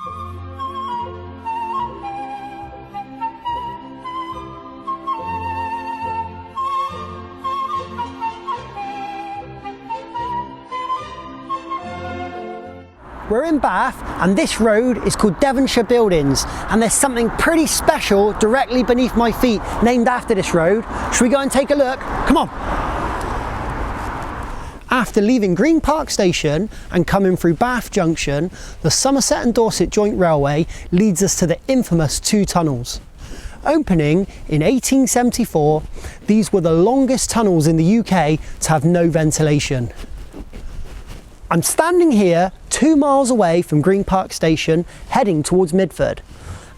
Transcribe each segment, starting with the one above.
We're in Bath and this road is called Devonshire Buildings, and there's something pretty special directly beneath my feet named after this road. Should we go and take a look? Come on. After leaving Green Park Station and coming through Bath Junction, the Somerset and Dorset Joint Railway leads us to the infamous Two Tunnels. Opening in 1874, these were the longest tunnels in the UK to have no ventilation. I'm standing here 2 miles away from Green Park Station, heading towards Midford,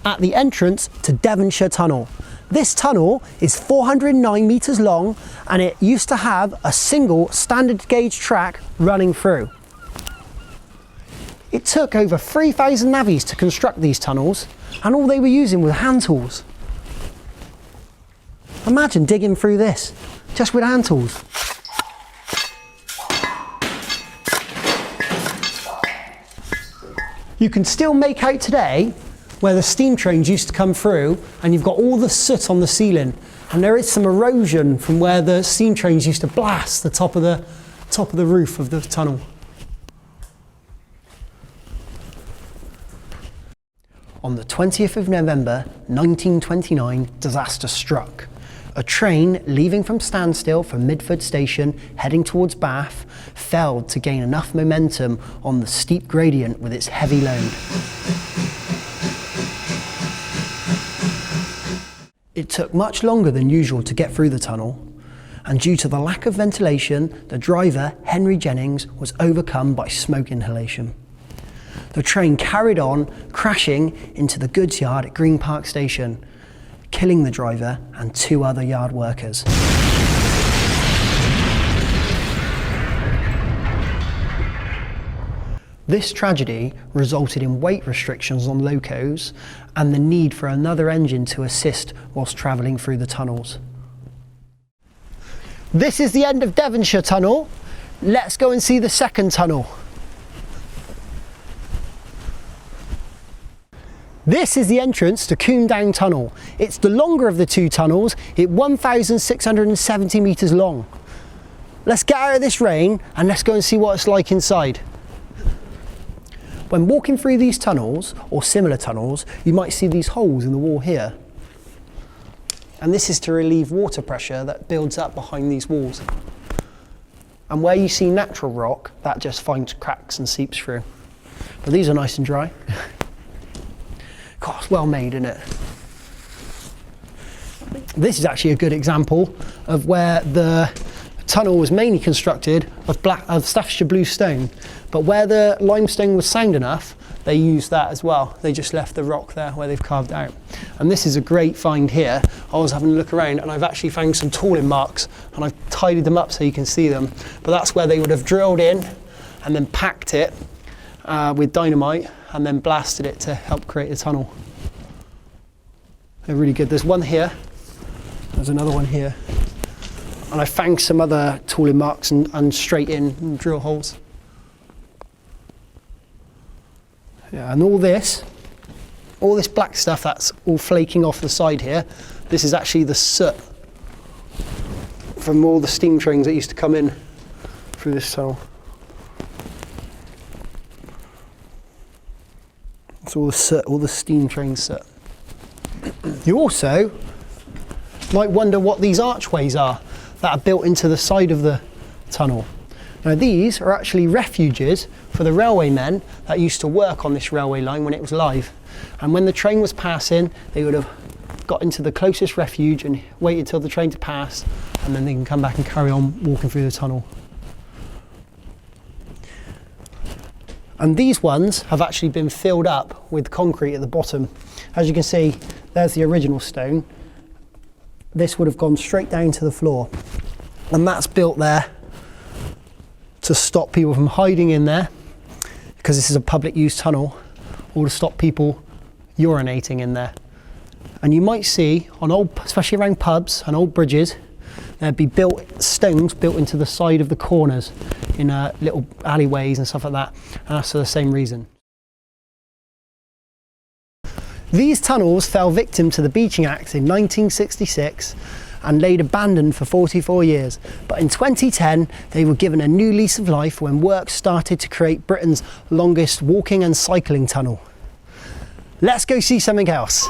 at the entrance to Devonshire Tunnel. This tunnel is 409 metres long and it used to have a single standard gauge track running through. It took over 3,000 navvies to construct these tunnels, and all they were using were hand tools. Imagine digging through this just with hand tools. You can still make out today where the steam trains used to come through, and you've got all the soot on the ceiling, and there is some erosion from where the steam trains used to blast the top of the roof of the tunnel. On the 20th of November 1929, disaster struck. A train leaving from standstill from Midford Station heading towards Bath failed to gain enough momentum on the steep gradient with its heavy load. It took much longer than usual to get through the tunnel, and due to the lack of ventilation, the driver, Henry Jennings, was overcome by smoke inhalation. The train carried on, crashing into the goods yard at Green Park Station, killing the driver and 2 other yard workers. This tragedy resulted in weight restrictions on locos and the need for another engine to assist whilst travelling through the tunnels. This is the end of Devonshire Tunnel. Let's go and see the second tunnel. This is the entrance to Combe Tunnel. It's the longer of the 2 tunnels. It's 1,670 metres long. Let's get out of this rain and let's go and see what it's like inside. When walking through these tunnels, or similar tunnels, you might see these holes in the wall here. And this is to relieve water pressure that builds up behind these walls. And where you see natural rock, that just finds cracks and seeps through. But these are nice and dry. God, it's well made, isn't it? This is actually a good example of where the tunnel was mainly constructed of Staffordshire blue stone, but where the limestone was sound enough, they used that as well. They just left the rock there where they've carved out. And this is a great find here. I was having a look around and I've actually found some tooling marks, and I've tidied them up so you can see them. But that's where they would have drilled in and then packed it with dynamite and then blasted it to help create a tunnel. They're really good. There's one here, there's another one here, and I found some other tooling marks and straight in drill holes. Yeah, and all this black stuff that's all flaking off the side here, this is actually the soot from all the steam trains that used to come in through this tunnel. It's all the soot, all the steam train soot. You also might wonder what these archways are that are built into the side of the tunnel. Now these are actually refuges for the railway men that used to work on this railway line when it was live. And when the train was passing, they would have got into the closest refuge and waited till the train to pass, and then they can come back and carry on walking through the tunnel. And these ones have actually been filled up with concrete at the bottom. As you can see, there's the original stone. This would have gone straight down to the floor. And that's built there to stop people from hiding in there, because this is a public use tunnel, or to stop people urinating in there. And you might see on especially around pubs and old bridges, there'd be stones built into the side of the corners in little alleyways and stuff like that, and that's for the same reason. These tunnels fell victim to the Beaching Act in 1966 and laid abandoned for 44 years. But in 2010, they were given a new lease of life when work started to create Britain's longest walking and cycling tunnel. Let's go see something else.